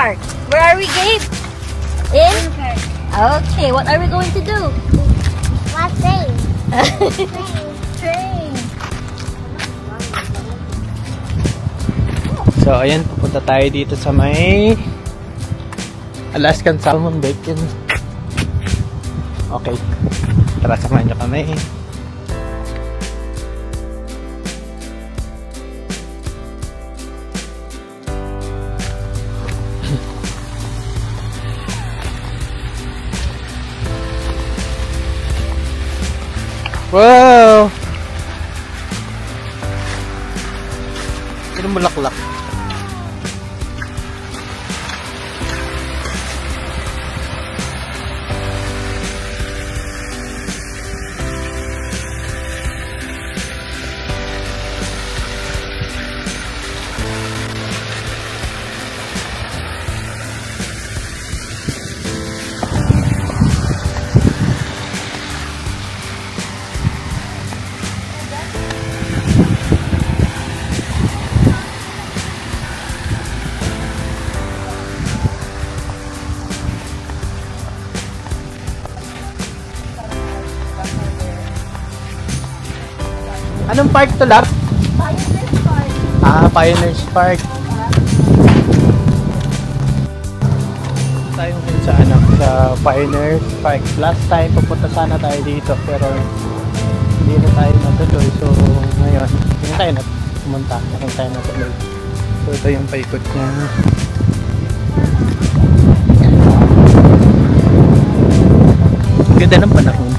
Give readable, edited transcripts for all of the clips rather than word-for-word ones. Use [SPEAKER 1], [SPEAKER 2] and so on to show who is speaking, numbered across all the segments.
[SPEAKER 1] park. Where are we, Gabe? In? Okay, what are we going to do?
[SPEAKER 2] What train?
[SPEAKER 1] Train.
[SPEAKER 3] So, ayan, pupunta tayo dito sa may Alaskan Salmon Bacon. Okay. Tara, samahan nyo kami. Wow! Pero bulaklak. Anong park to, Lar?
[SPEAKER 1] Pioneers Park.
[SPEAKER 3] Ah, Pioneers Park. Tayo ngayon sa sa Pioneers Park. Last time pupunta sana tayo dito pero hindi na tayo natuloy. So ngayon, hindi tayo na pumunta. Hindi tayo natuloy. So ito yung paikot niya. Ang ganda ng panahon.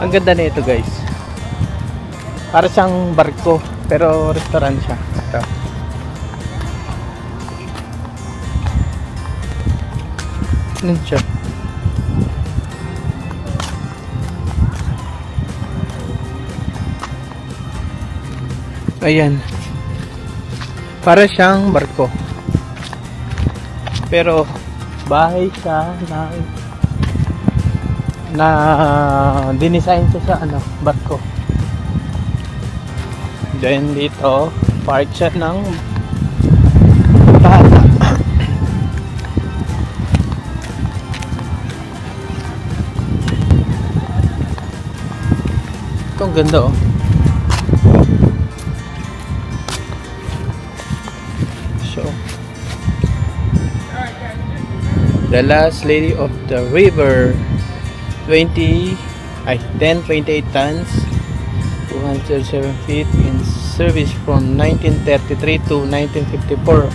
[SPEAKER 3] Ang ganda na ito, guys. Para siyang barko, pero restaurant siya. Ito. Ano siya? Ayan. Para siyang barko. Pero bahay siya na dinisign siya sa barko. Then dito park siya ng bata. Ito ang ganda, oh. So The Last Lady of the River, 1028 tons, 207 feet, in service from 1933 to 1954.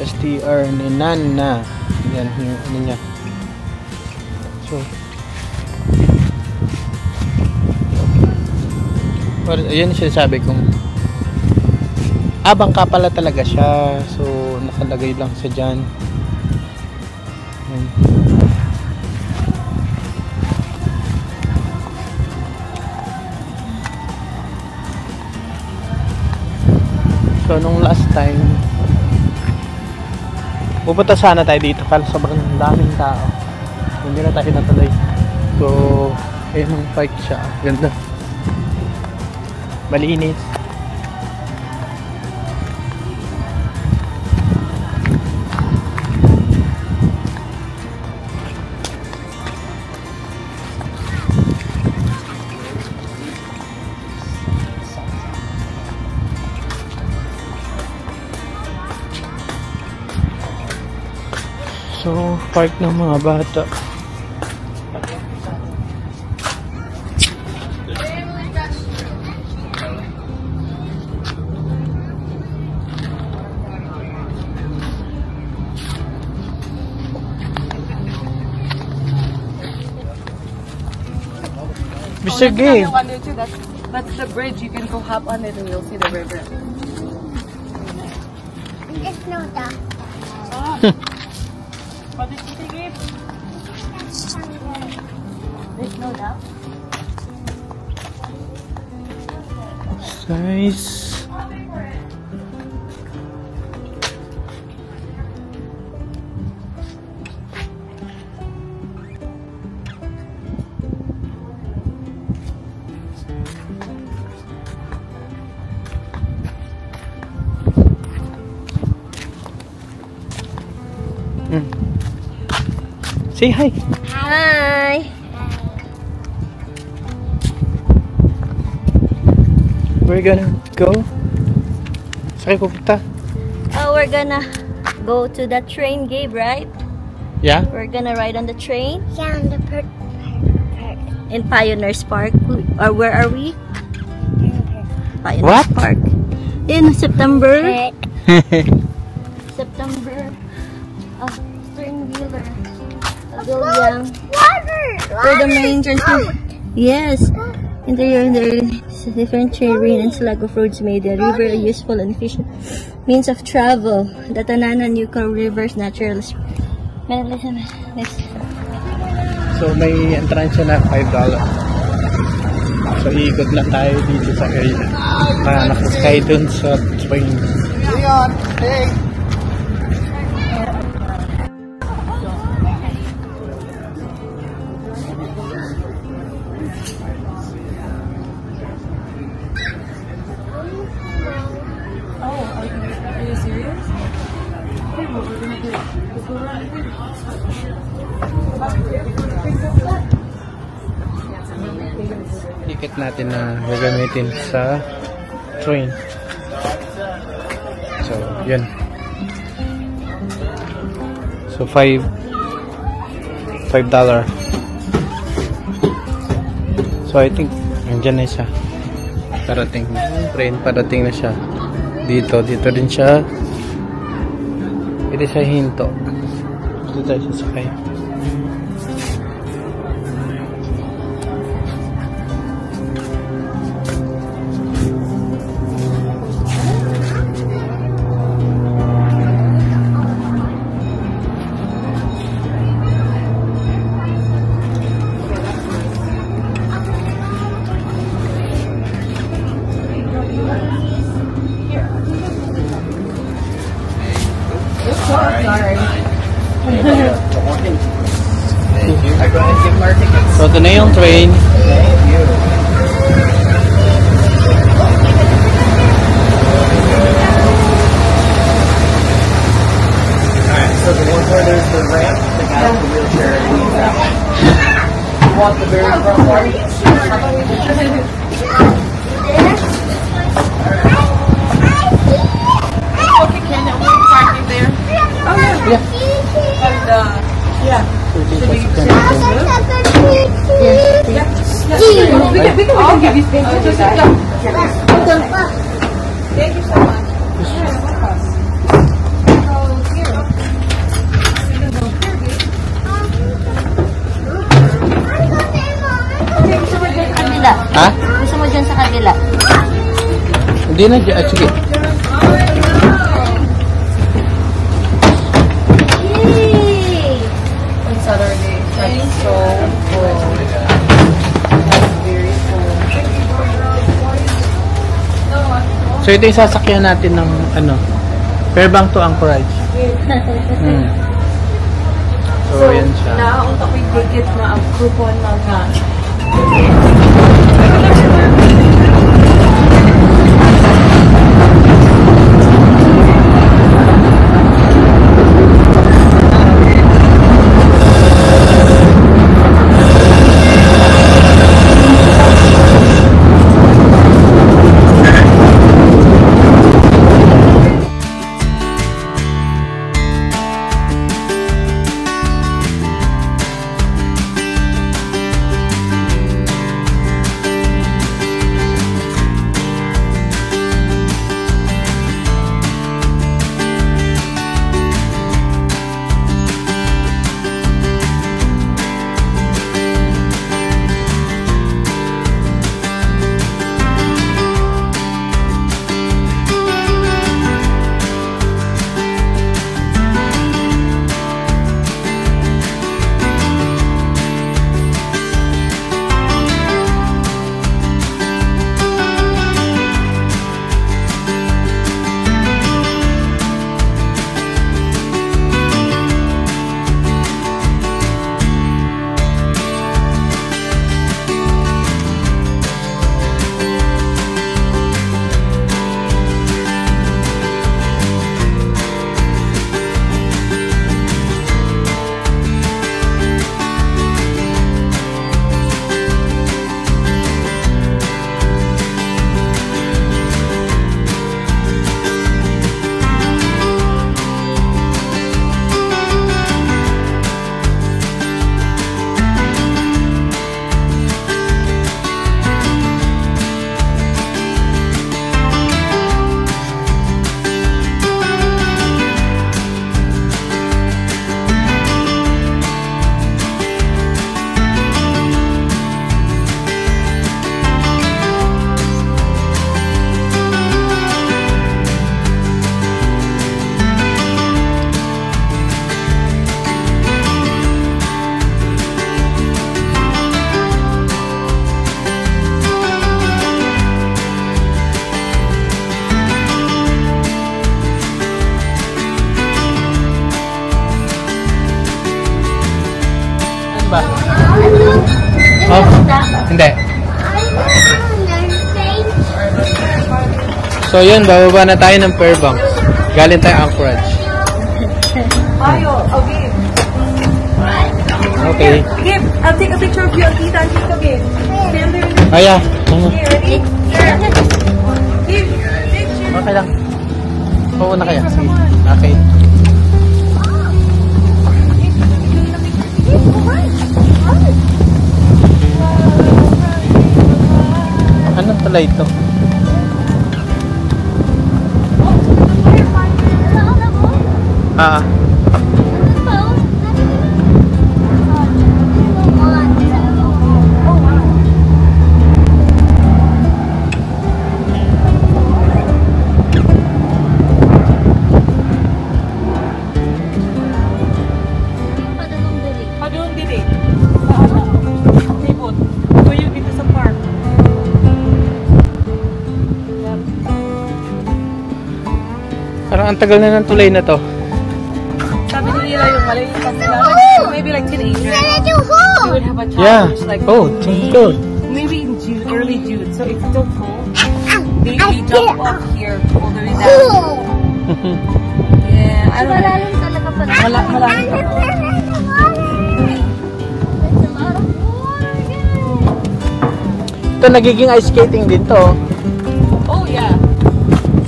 [SPEAKER 3] STR Nenana. Yan yung ano niya. So ayan yung sinasabi kong bangka pala talaga siya. So nakalagay lang sa dyan. Ayan. So nung last time pupunta sana tayo dito kasi sobrang daming tao, hindi na tayo natuloy. So ayun ang park siya, ganda, malinis. So, park ng mga bata. Mr. Gabe.
[SPEAKER 4] That's the bridge. You can go hop on it and you'll see the river.
[SPEAKER 2] It's no duck.
[SPEAKER 4] What did you say, Gabe?
[SPEAKER 1] There's no doubt.
[SPEAKER 3] Nice. Say hi.
[SPEAKER 1] Hi!
[SPEAKER 3] We're gonna go. Saan kayo pupunta?
[SPEAKER 1] Oh, we're gonna go to the train, Gabe, right?
[SPEAKER 3] Yeah?
[SPEAKER 1] We're gonna ride on the train
[SPEAKER 2] Yeah, on the park.
[SPEAKER 1] in Pioneers Park. Or where are we? Pioneers
[SPEAKER 3] What?
[SPEAKER 1] Park. In September.
[SPEAKER 2] Park.
[SPEAKER 1] September. String wheeler. Pavilion.
[SPEAKER 2] Water!
[SPEAKER 1] For the main transport. Yes. In there is different terrain and slag of roads made the river a useful and efficient means of travel. The Tanana Nucor River's natural.
[SPEAKER 3] So may entrance na $5. So ikot na tayo dito sa area. Para nakasakay dun sa train.
[SPEAKER 4] Leon, hey! Are you serious? Okay, what we're gonna do is go around here.
[SPEAKER 3] Ticket natin na gagamitin sa train. So, yun. So, $5. So, I think, nandiyan na siya. Parating. Train, parating na siya. Dito din siya. Ito siya hinto. Dito tayo sasakay. So, ito na yung train.
[SPEAKER 5] So the one where there's the ramp, the guy with the wheelchair leaves that one. You want the very front one?
[SPEAKER 4] Okay, Ken, now we're parking there. Oh, yeah. And, yeah. We can all give you space to do that. Thank you so much.
[SPEAKER 1] Kabila.
[SPEAKER 3] Ha?
[SPEAKER 1] Gusto mo dyan sa kabila?
[SPEAKER 3] Hindi na dyan. Sige.
[SPEAKER 1] Yay!
[SPEAKER 4] On Saturday, it's like so full. That's very full.
[SPEAKER 3] So, ito yung sasakyan natin ng Fairbank to Anchorage. So, yan siya.
[SPEAKER 4] Nakakunta ko yung ticket na ang coupon mga
[SPEAKER 3] So yun, bababa na tayo ng Fairbanks. Galing tayo Anchorage.
[SPEAKER 4] Ayo, okay.
[SPEAKER 3] Okay.
[SPEAKER 4] Gabe, I'll take a picture of you and Tita and Tito, Gabe. Stand there.
[SPEAKER 3] Aya.
[SPEAKER 4] Okay, ready? Gabe, picture.
[SPEAKER 3] Okay lang. Oo na kaya. Sige. Okay. Ano pala ito? Ah.
[SPEAKER 4] Padung dili. Tibot. Tuyo dito sa park.
[SPEAKER 3] Parang ang tagal na ng tulay na to.
[SPEAKER 4] Sabi nila yung malilipas nila. Maybe like teenagers. You would have a challenge
[SPEAKER 3] Yeah.
[SPEAKER 4] like
[SPEAKER 3] Oh, sounds good.
[SPEAKER 4] maybe in June, early June. So it's still cold. They jump off here all the way down. Yeah, I don't know.
[SPEAKER 2] Malalim talaga pala.
[SPEAKER 4] Malalim.
[SPEAKER 3] Ito nagiging ice skating din to.
[SPEAKER 4] Oh yeah.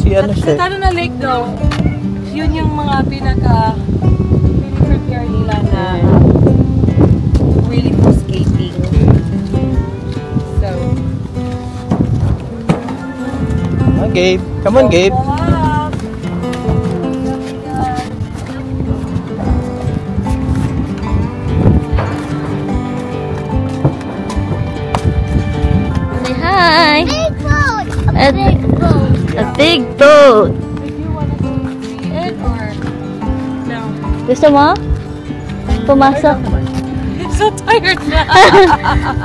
[SPEAKER 3] Si ano
[SPEAKER 4] Sa
[SPEAKER 3] siya?
[SPEAKER 4] Tanana Lake daw, yun yung mga prepare nila na really for skating. So,
[SPEAKER 3] Ah, Gabe. Come on, Gabe.
[SPEAKER 4] go up.
[SPEAKER 1] Say hi.
[SPEAKER 2] Big boat.
[SPEAKER 1] A
[SPEAKER 2] Big boat.
[SPEAKER 1] A big boat.
[SPEAKER 4] If you wanna go see it or no?
[SPEAKER 1] Gusto mo? Pumasok.
[SPEAKER 4] I'm so tired na.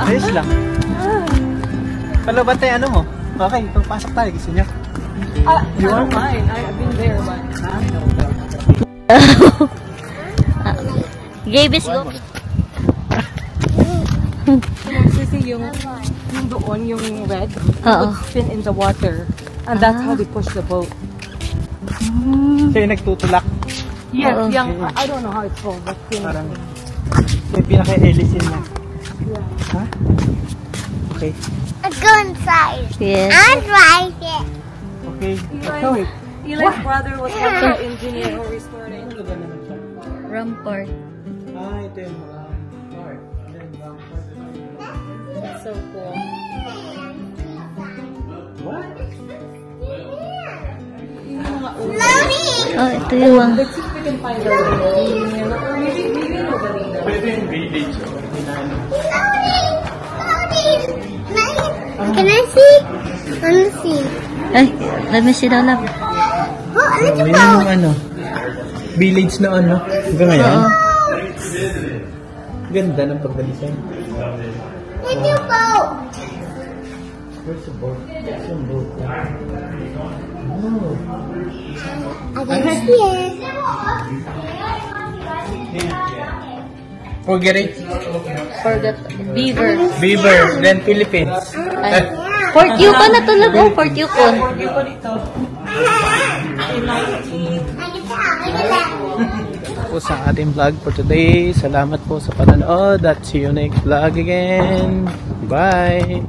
[SPEAKER 3] Ayos lang. Palo ba tayo ano mo? Okay, pagpasok tayo. Gusto niya?
[SPEAKER 4] I don't mind. I've been there, but
[SPEAKER 1] Gabe is go.
[SPEAKER 4] kasi yung doon, yung red,
[SPEAKER 1] Oo.
[SPEAKER 4] would spin in the water. And that's how they push the boat.
[SPEAKER 3] Siya yung nagtutulak.
[SPEAKER 4] Yes,
[SPEAKER 1] Oo.
[SPEAKER 4] yung, I don't know how it's called, but
[SPEAKER 3] Parang yung pinaka-elisin niya. Ha? Okay.
[SPEAKER 2] Let's go inside.
[SPEAKER 1] Yes.
[SPEAKER 2] I'd ride it.
[SPEAKER 3] Okay.
[SPEAKER 4] Eli's brother was the engineer who restored it.
[SPEAKER 1] Rampart.
[SPEAKER 3] Ah, ito yung part.
[SPEAKER 4] It's so cool.
[SPEAKER 3] What?
[SPEAKER 2] Loading.
[SPEAKER 1] Oh, ito yung mga.
[SPEAKER 4] Let's see if we can find the Marina. Or maybe no Marina.
[SPEAKER 3] Pwede yung village.
[SPEAKER 2] Loading. Loading. Can I see? Let me see.
[SPEAKER 1] Ay, let me see daw lang.
[SPEAKER 2] Oh, a little
[SPEAKER 3] Yan
[SPEAKER 2] boat.
[SPEAKER 3] yung ano. Village na ano. Hanggang ngayon.
[SPEAKER 1] Oo.
[SPEAKER 3] Ganda ng pagbalisan.
[SPEAKER 2] Little boat.
[SPEAKER 3] Where's the boat? Where's the boat? Oh.
[SPEAKER 2] I can see it.
[SPEAKER 3] Forget it.
[SPEAKER 1] Forgot. Beaver.
[SPEAKER 3] Beaver. Then Philippines.
[SPEAKER 1] Ay. Fort Yukon na tulog. Oh, Fort Yukon.
[SPEAKER 3] Po sa ating vlog for today. Salamat po sa panonood at see you next vlog again. Bye!